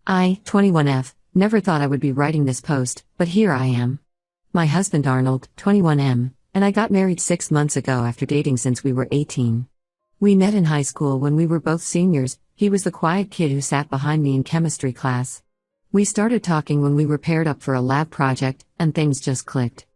I, 21F, never thought I would be writing this post, but here I am. My husband Arnold, 21M, and I got married 6 months ago after dating since we were 18. We met in high school when we were both seniors. He was the quiet kid who sat behind me in chemistry class. We started talking when we were paired up for a lab project, and things just clicked.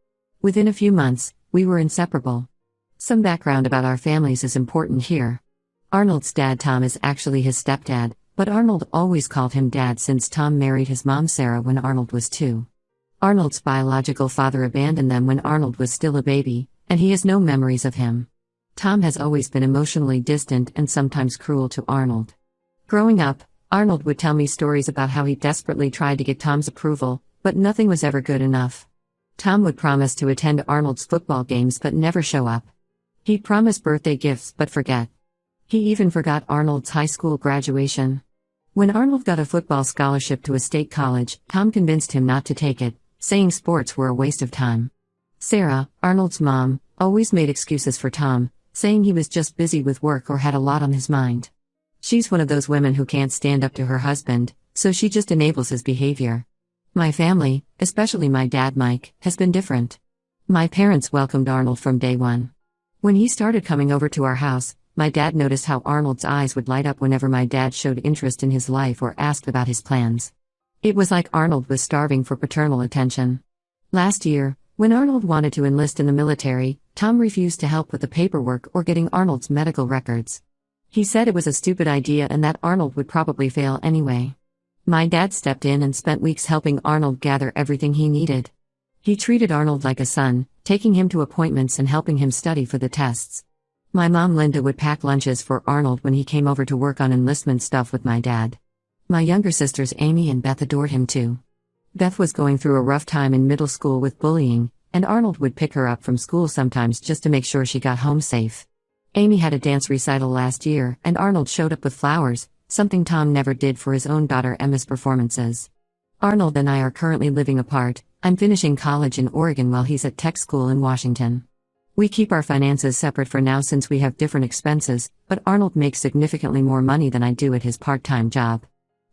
Within a few months, we were inseparable. Some background about our families is important here. Arnold's dad Tom is actually his stepdad, but Arnold always called him Dad since Tom married his mom Sarah when Arnold was 2. Arnold's biological father abandoned them when Arnold was still a baby, and he has no memories of him. Tom has always been emotionally distant and sometimes cruel to Arnold. Growing up, Arnold would tell me stories about how he desperately tried to get Tom's approval, but nothing was ever good enough. Tom would promise to attend Arnold's football games but never show up. He'd promise birthday gifts but forget. He even forgot Arnold's high school graduation. When Arnold got a football scholarship to a state college, Tom convinced him not to take it, saying sports were a waste of time. Sarah, Arnold's mom, always made excuses for Tom, saying he was just busy with work or had a lot on his mind. She's one of those women who can't stand up to her husband, so she just enables his behavior. My family, especially my dad Mike, has been different. My parents welcomed Arnold from day one. When he started coming over to our house, my dad noticed how Arnold's eyes would light up whenever my dad showed interest in his life or asked about his plans. It was like Arnold was starving for paternal attention. Last year, when Arnold wanted to enlist in the military, Tom refused to help with the paperwork or getting Arnold's medical records. He said it was a stupid idea and that Arnold would probably fail anyway. My dad stepped in and spent weeks helping Arnold gather everything he needed. He treated Arnold like a son, taking him to appointments and helping him study for the tests. My mom Linda would pack lunches for Arnold when he came over to work on enlistment stuff with my dad. My younger sisters Amy and Beth adored him too. Beth was going through a rough time in middle school with bullying, and Arnold would pick her up from school sometimes just to make sure she got home safe. Amy had a dance recital last year, and Arnold showed up with flowers, something Tom never did for his own daughter Emma's performances. Arnold and I are currently living apart. I'm finishing college in Oregon while he's at tech school in Washington. We keep our finances separate for now since we have different expenses, but Arnold makes significantly more money than I do at his part-time job.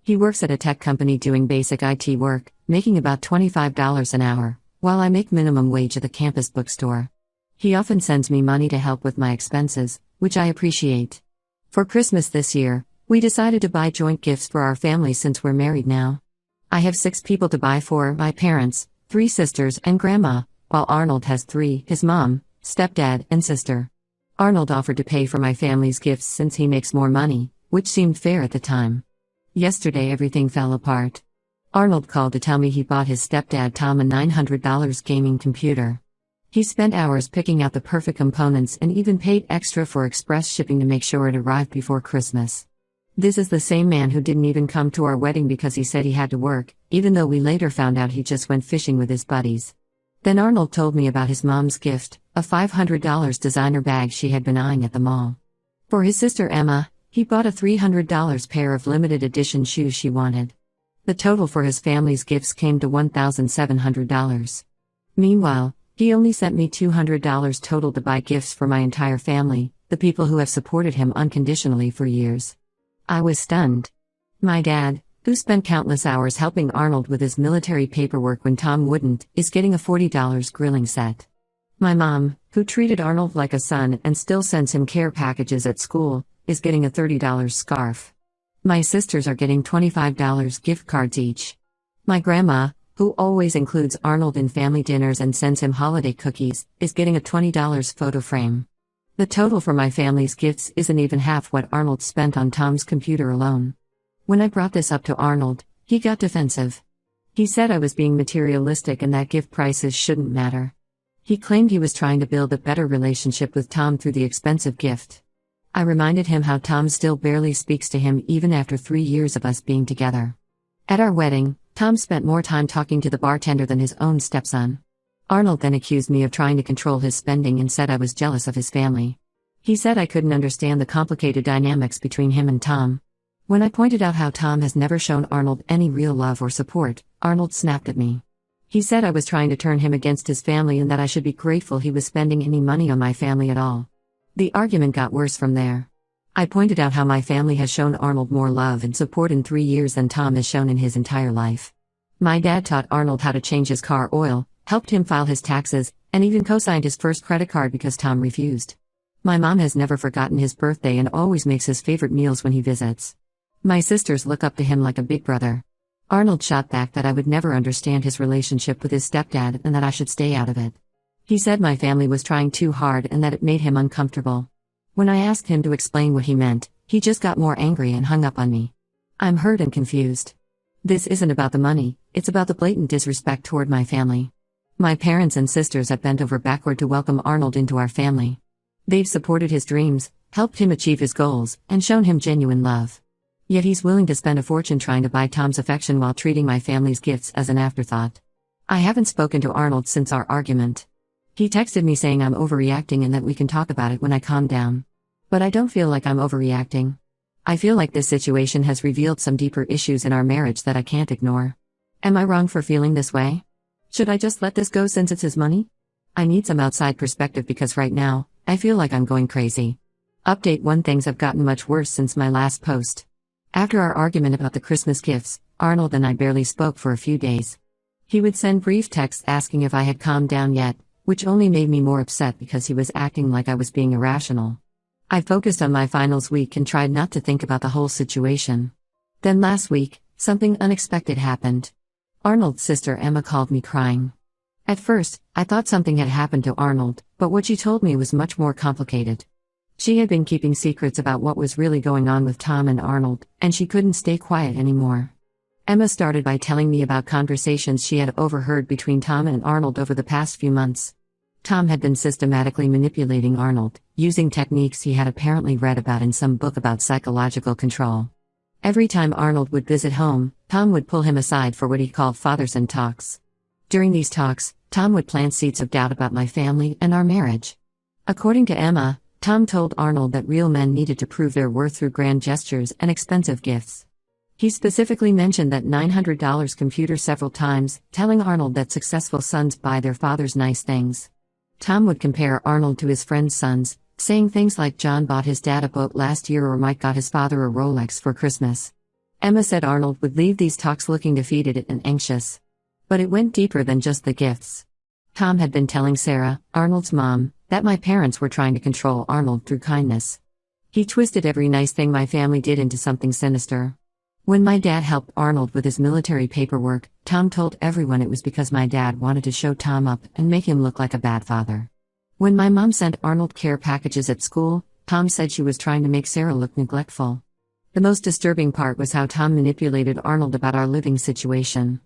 He works at a tech company doing basic IT work, making about $25 an hour, while I make minimum wage at the campus bookstore. He often sends me money to help with my expenses, which I appreciate. For Christmas this year, we decided to buy joint gifts for our family since we're married now. I have 6 people to buy for: my parents, 3 sisters, and grandma, while Arnold has 3, his mom, stepdad, and sister. Arnold offered to pay for my family's gifts since he makes more money, which seemed fair at the time. Yesterday everything fell apart. Arnold called to tell me he bought his stepdad Tom a $900 gaming computer. He spent hours picking out the perfect components and even paid extra for express shipping to make sure it arrived before Christmas. This is the same man who didn't even come to our wedding because he said he had to work, even though we later found out he just went fishing with his buddies. Then Arnold told me about his mom's gift, a $500 designer bag she had been eyeing at the mall. For his sister Emma, he bought a $300 pair of limited edition shoes she wanted. The total for his family's gifts came to $1,700. Meanwhile, he only sent me $200 total to buy gifts for my entire family, the people who have supported him unconditionally for years. I was stunned. My dad, who spent countless hours helping Arnold with his military paperwork when Tom wouldn't, is getting a $40 grilling set. My mom, who treated Arnold like a son and still sends him care packages at school, is getting a $30 scarf. My sisters are getting $25 gift cards each. My grandma, who always includes Arnold in family dinners and sends him holiday cookies, is getting a $20 photo frame. The total for my family's gifts isn't even half what Arnold spent on Tom's computer alone. When I brought this up to Arnold, he got defensive. He said I was being materialistic and that gift prices shouldn't matter. He claimed he was trying to build a better relationship with Tom through the expensive gift. I reminded him how Tom still barely speaks to him even after 3 years of us being together. At our wedding, Tom spent more time talking to the bartender than his own stepson. Arnold then accused me of trying to control his spending and said I was jealous of his family. He said I couldn't understand the complicated dynamics between him and Tom. When I pointed out how Tom has never shown Arnold any real love or support, Arnold snapped at me. He said I was trying to turn him against his family and that I should be grateful he was spending any money on my family at all. The argument got worse from there. I pointed out how my family has shown Arnold more love and support in 3 years than Tom has shown in his entire life. My dad taught Arnold how to change his car oil, helped him file his taxes, and even co-signed his first credit card because Tom refused. My mom has never forgotten his birthday and always makes his favorite meals when he visits. My sisters look up to him like a big brother. Arnold shot back that I would never understand his relationship with his stepdad and that I should stay out of it. He said my family was trying too hard and that it made him uncomfortable. When I asked him to explain what he meant, he just got more angry and hung up on me. I'm hurt and confused. This isn't about the money, it's about the blatant disrespect toward my family. My parents and sisters have bent over backward to welcome Arnold into our family. They've supported his dreams, helped him achieve his goals, and shown him genuine love. Yet he's willing to spend a fortune trying to buy Tom's affection while treating my family's gifts as an afterthought. I haven't spoken to Arnold since our argument. He texted me saying I'm overreacting and that we can talk about it when I calm down. But I don't feel like I'm overreacting. I feel like this situation has revealed some deeper issues in our marriage that I can't ignore. Am I wrong for feeling this way? Should I just let this go since it's his money? I need some outside perspective because right now, I feel like I'm going crazy. Update 1: Things have gotten much worse since my last post. After our argument about the Christmas gifts, Arnold and I barely spoke for a few days. He would send brief texts asking if I had calmed down yet, which only made me more upset because he was acting like I was being irrational. I focused on my finals week and tried not to think about the whole situation. Then last week, something unexpected happened. Arnold's sister Emma called me crying. At first, I thought something had happened to Arnold, but what she told me was much more complicated. She had been keeping secrets about what was really going on with Tom and Arnold, and she couldn't stay quiet anymore. Emma started by telling me about conversations she had overheard between Tom and Arnold over the past few months. Tom had been systematically manipulating Arnold, using techniques he had apparently read about in some book about psychological control. Every time Arnold would visit home, Tom would pull him aside for what he called father-son talks. During these talks, Tom would plant seeds of doubt about my family and our marriage. According to Emma, Tom told Arnold that real men needed to prove their worth through grand gestures and expensive gifts. He specifically mentioned that $900 computer several times, telling Arnold that successful sons buy their fathers nice things. Tom would compare Arnold to his friends' sons, saying things like John bought his dad a boat last year or Mike got his father a Rolex for Christmas. Emma said Arnold would leave these talks looking defeated and anxious. But it went deeper than just the gifts. Tom had been telling Sarah, Arnold's mom, that my parents were trying to control Arnold through kindness. He twisted every nice thing my family did into something sinister. When my dad helped Arnold with his military paperwork, Tom told everyone it was because my dad wanted to show Tom up and make him look like a bad father. When my mom sent Arnold care packages at school, Tom said she was trying to make Sarah look neglectful. The most disturbing part was how Tom manipulated Arnold about our living situation.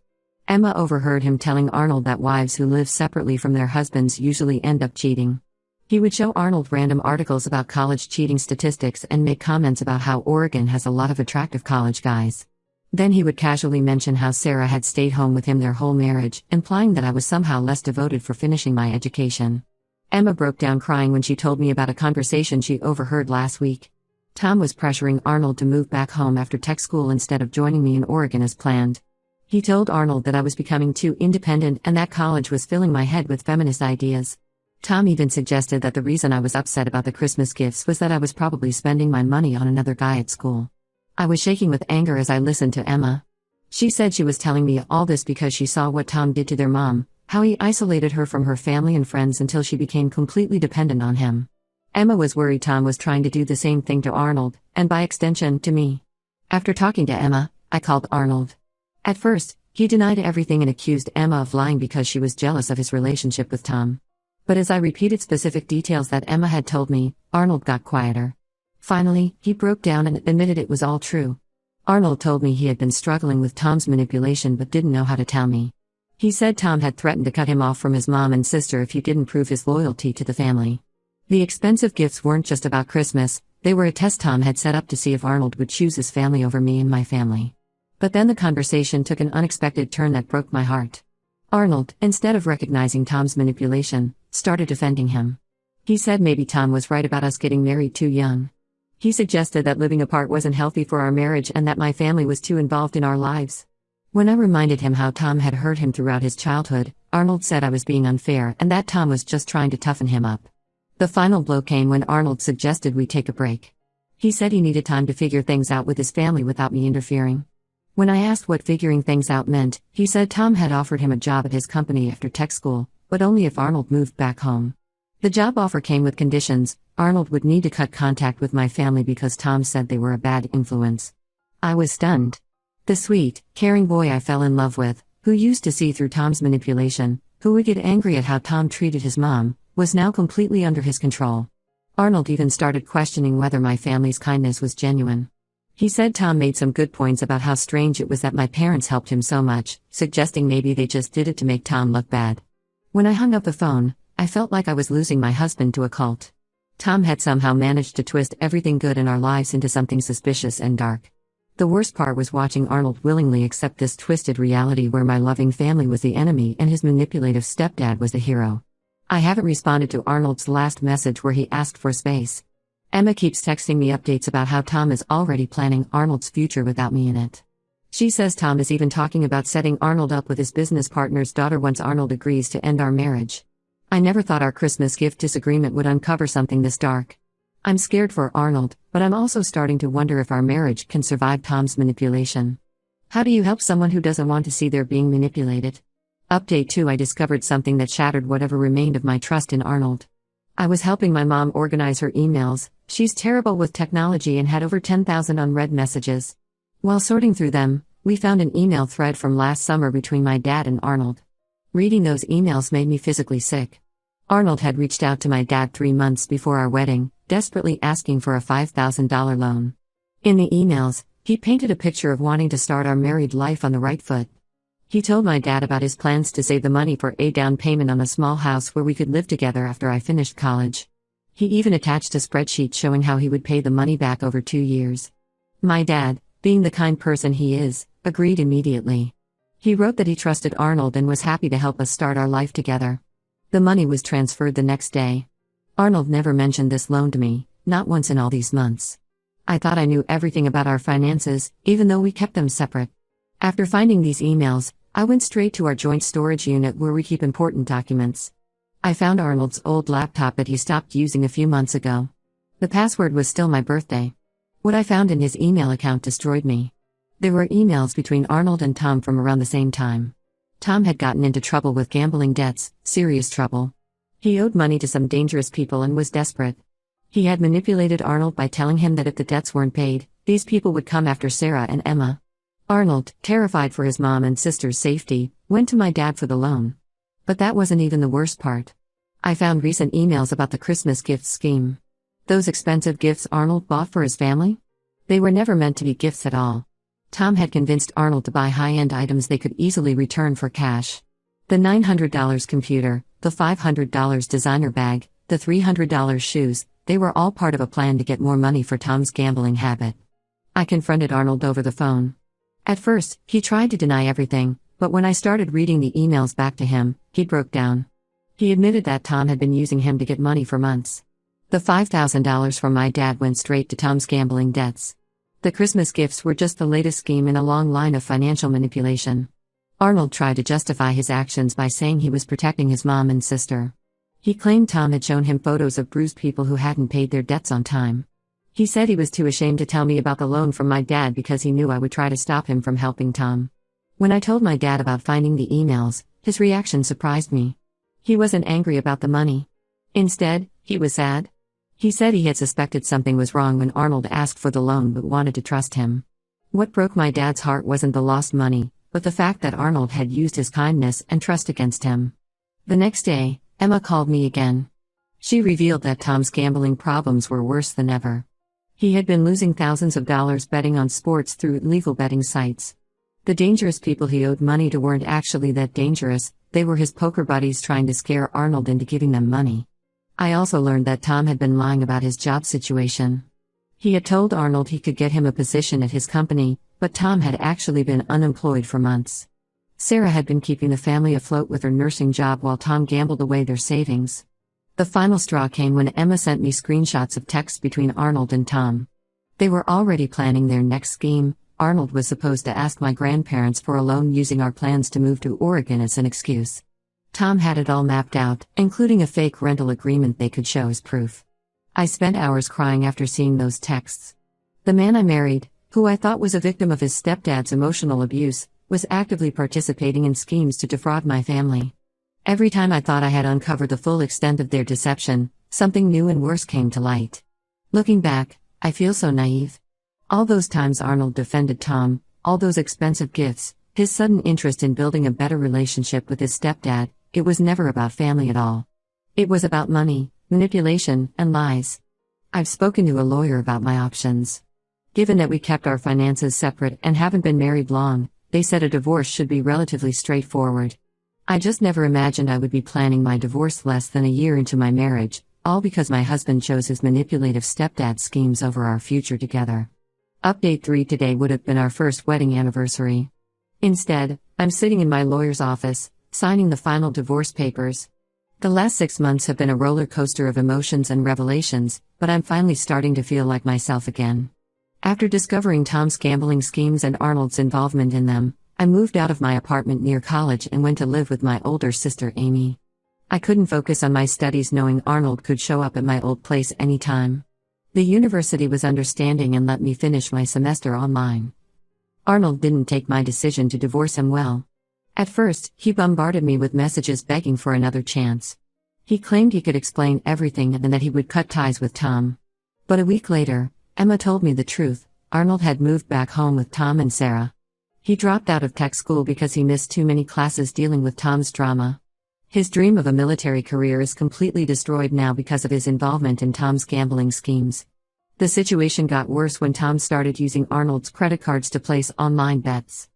Emma overheard him telling Arnold that wives who live separately from their husbands usually end up cheating. He would show Arnold random articles about college cheating statistics and make comments about how Oregon has a lot of attractive college guys. Then he would casually mention how Sarah had stayed home with him their whole marriage, implying that I was somehow less devoted for finishing my education. Emma broke down crying when she told me about a conversation she overheard last week. Tom was pressuring Arnold to move back home after tech school instead of joining me in Oregon as planned. He told Arnold that I was becoming too independent and that college was filling my head with feminist ideas. Tom even suggested that the reason I was upset about the Christmas gifts was that I was probably spending my money on another guy at school. I was shaking with anger as I listened to Emma. She said she was telling me all this because she saw what Tom did to their mom, how he isolated her from her family and friends until she became completely dependent on him. Emma was worried Tom was trying to do the same thing to Arnold, and by extension, to me. After talking to Emma, I called Arnold. At first, he denied everything and accused Emma of lying because she was jealous of his relationship with Tom. But as I repeated specific details that Emma had told me, Arnold got quieter. Finally, he broke down and admitted it was all true. Arnold told me he had been struggling with Tom's manipulation but didn't know how to tell me. He said Tom had threatened to cut him off from his mom and sister if he didn't prove his loyalty to the family. The expensive gifts weren't just about Christmas, they were a test Tom had set up to see if Arnold would choose his family over me and my family. But then the conversation took an unexpected turn that broke my heart. Arnold, instead of recognizing Tom's manipulation, started defending him. He said maybe Tom was right about us getting married too young. He suggested that living apart wasn't healthy for our marriage and that my family was too involved in our lives. When I reminded him how Tom had hurt him throughout his childhood, Arnold said I was being unfair and that Tom was just trying to toughen him up. The final blow came when Arnold suggested we take a break. He said he needed time to figure things out with his family without me interfering. When I asked what figuring things out meant, he said Tom had offered him a job at his company after tech school, but only if Arnold moved back home. The job offer came with conditions. Arnold would need to cut contact with my family because Tom said they were a bad influence. I was stunned. The sweet, caring boy I fell in love with, who used to see through Tom's manipulation, who would get angry at how Tom treated his mom, was now completely under his control. Arnold even started questioning whether my family's kindness was genuine. He said Tom made some good points about how strange it was that my parents helped him so much, suggesting maybe they just did it to make Tom look bad. When I hung up the phone, I felt like I was losing my husband to a cult. Tom had somehow managed to twist everything good in our lives into something suspicious and dark. The worst part was watching Arnold willingly accept this twisted reality where my loving family was the enemy and his manipulative stepdad was the hero. I haven't responded to Arnold's last message where he asked for space. Emma keeps texting me updates about how Tom is already planning Arnold's future without me in it. She says Tom is even talking about setting Arnold up with his business partner's daughter once Arnold agrees to end our marriage. I never thought our Christmas gift disagreement would uncover something this dark. I'm scared for Arnold, but I'm also starting to wonder if our marriage can survive Tom's manipulation. How do you help someone who doesn't want to see they're being manipulated? Update 2: I discovered something that shattered whatever remained of my trust in Arnold. I was helping my mom organize her emails. She's terrible with technology and had over 10,000 unread messages. While sorting through them, we found an email thread from last summer between my dad and Arnold. Reading those emails made me physically sick. Arnold had reached out to my dad 3 months before our wedding, desperately asking for a $5,000 loan. In the emails, he painted a picture of wanting to start our married life on the right foot. He told my dad about his plans to save the money for a down payment on a small house where we could live together after I finished college. He even attached a spreadsheet showing how he would pay the money back over 2 years. My dad, being the kind person he is, agreed immediately. He wrote that he trusted Arnold and was happy to help us start our life together. The money was transferred the next day. Arnold never mentioned this loan to me, not once in all these months. I thought I knew everything about our finances, even though we kept them separate. After finding these emails, I went straight to our joint storage unit where we keep important documents. I found Arnold's old laptop that he stopped using a few months ago. The password was still my birthday. What I found in his email account destroyed me. There were emails between Arnold and Tom from around the same time. Tom had gotten into trouble with gambling debts, serious trouble. He owed money to some dangerous people and was desperate. He had manipulated Arnold by telling him that if the debts weren't paid, these people would come after Sarah and Emma. Arnold, terrified for his mom and sister's safety, went to my dad for the loan. But that wasn't even the worst part. I found recent emails about the Christmas gift scheme. Those expensive gifts Arnold bought for his family? They were never meant to be gifts at all. Tom had convinced Arnold to buy high-end items they could easily return for cash. The $900 computer, the $500 designer bag, the $300 shoes, they were all part of a plan to get more money for Tom's gambling habit. I confronted Arnold over the phone. At first, he tried to deny everything, but when I started reading the emails back to him, he broke down. He admitted that Tom had been using him to get money for months. The $5,000 from my dad went straight to Tom's gambling debts. The Christmas gifts were just the latest scheme in a long line of financial manipulation. Arnold tried to justify his actions by saying he was protecting his mom and sister. He claimed Tom had shown him photos of bruised people who hadn't paid their debts on time. He said he was too ashamed to tell me about the loan from my dad because he knew I would try to stop him from helping Tom. When I told my dad about finding the emails, his reaction surprised me. He wasn't angry about the money. Instead, he was sad. He said he had suspected something was wrong when Arnold asked for the loan but wanted to trust him. What broke my dad's heart wasn't the lost money, but the fact that Arnold had used his kindness and trust against him. The next day, Emma called me again. She revealed that Tom's gambling problems were worse than ever. He had been losing thousands of dollars betting on sports through illegal betting sites. The dangerous people he owed money to weren't actually that dangerous, they were his poker buddies trying to scare Arnold into giving them money. I also learned that Tom had been lying about his job situation. He had told Arnold he could get him a position at his company, but Tom had actually been unemployed for months. Sarah had been keeping the family afloat with her nursing job while Tom gambled away their savings. The final straw came when Emma sent me screenshots of texts between Arnold and Tom. They were already planning their next scheme. Arnold was supposed to ask my grandparents for a loan using our plans to move to Oregon as an excuse. Tom had it all mapped out, including a fake rental agreement they could show as proof. I spent hours crying after seeing those texts. The man I married, who I thought was a victim of his stepdad's emotional abuse, was actively participating in schemes to defraud my family. Every time I thought I had uncovered the full extent of their deception, something new and worse came to light. Looking back, I feel so naive. All those times Arnold defended Tom, all those expensive gifts, his sudden interest in building a better relationship with his stepdad, it was never about family at all. It was about money, manipulation, and lies. I've spoken to a lawyer about my options. Given that we kept our finances separate and haven't been married long, they said a divorce should be relatively straightforward. I just never imagined I would be planning my divorce less than a year into my marriage, all because my husband chose his manipulative stepdad schemes over our future together. Update 3: today would have been our first wedding anniversary. Instead, I'm sitting in my lawyer's office, signing the final divorce papers. The last 6 months have been a roller coaster of emotions and revelations, but I'm finally starting to feel like myself again. After discovering Tom's gambling schemes and Arnold's involvement in them, I moved out of my apartment near college and went to live with my older sister Amy. I couldn't focus on my studies knowing Arnold could show up at my old place anytime. The university was understanding and let me finish my semester online. Arnold didn't take my decision to divorce him well. At first, he bombarded me with messages begging for another chance. He claimed he could explain everything and that he would cut ties with Tom. But a week later, Emma told me the truth: Arnold had moved back home with Tom and Sarah. He dropped out of tech school because he missed too many classes dealing with Tom's drama. His dream of a military career is completely destroyed now because of his involvement in Tom's gambling schemes. The situation got worse when Tom started using Arnold's credit cards to place online bets.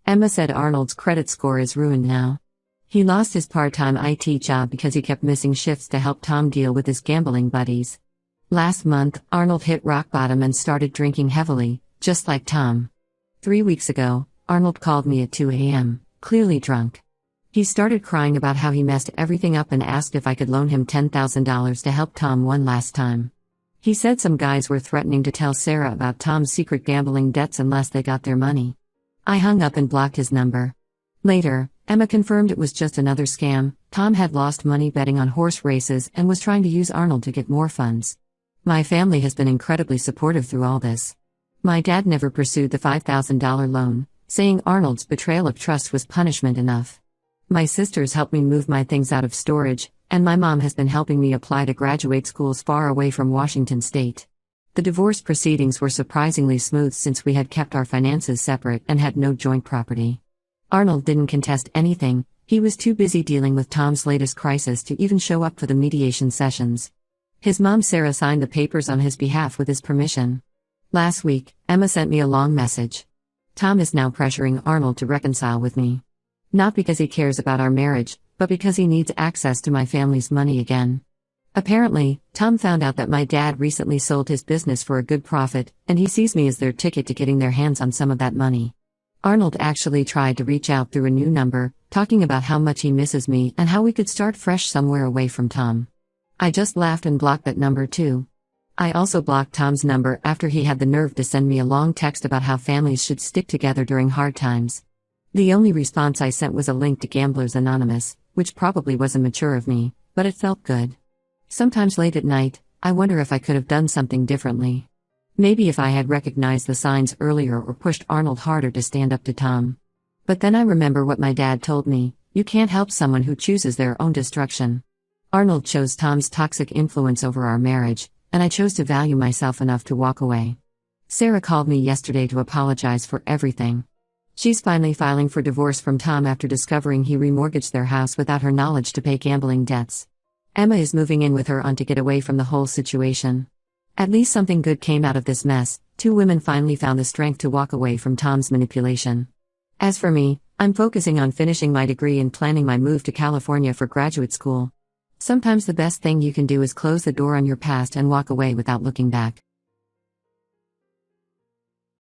Emma said Arnold's credit score is ruined now. He lost his part-time IT job because he kept missing shifts to help Tom deal with his gambling buddies. Last month, Arnold hit rock bottom and started drinking heavily, just like Tom. 3 weeks ago, Arnold called me at 2 a.m., clearly drunk. He started crying about how he messed everything up and asked if I could loan him $10,000 to help Tom one last time. He said some guys were threatening to tell Sarah about Tom's secret gambling debts unless they got their money. I hung up and blocked his number. Later, Emma confirmed it was just another scam. Tom had lost money betting on horse races and was trying to use Arnold to get more funds. My family has been incredibly supportive through all this. My dad never pursued the $5,000 loan, saying Arnold's betrayal of trust was punishment enough. My sisters helped me move my things out of storage, and my mom has been helping me apply to graduate schools far away from Washington State. The divorce proceedings were surprisingly smooth since we had kept our finances separate and had no joint property. Arnold didn't contest anything. He was too busy dealing with Tom's latest crisis to even show up for the mediation sessions. His mom Sarah signed the papers on his behalf with his permission. Last week, Emma sent me a long message. Tom is now pressuring Arnold to reconcile with me. Not because he cares about our marriage, but because he needs access to my family's money again. Apparently, Tom found out that my dad recently sold his business for a good profit, and he sees me as their ticket to getting their hands on some of that money. Arnold actually tried to reach out through a new number, talking about how much he misses me and how we could start fresh somewhere away from Tom. I just laughed and blocked that number too. I also blocked Tom's number after he had the nerve to send me a long text about how families should stick together during hard times. The only response I sent was a link to Gamblers Anonymous, which probably wasn't mature of me, but it felt good. Sometimes late at night, I wonder if I could have done something differently. Maybe if I had recognized the signs earlier or pushed Arnold harder to stand up to Tom. But then I remember what my dad told me: you can't help someone who chooses their own destruction. Arnold chose Tom's toxic influence over our marriage, and I chose to value myself enough to walk away. Sarah called me yesterday to apologize for everything. She's finally filing for divorce from Tom after discovering he remortgaged their house without her knowledge to pay gambling debts. Emma is moving in with her aunt to get away from the whole situation. At least something good came out of this mess. 2 women finally found the strength to walk away from Tom's manipulation. As for me, I'm focusing on finishing my degree and planning my move to California for graduate school. Sometimes the best thing you can do is close the door on your past and walk away without looking back.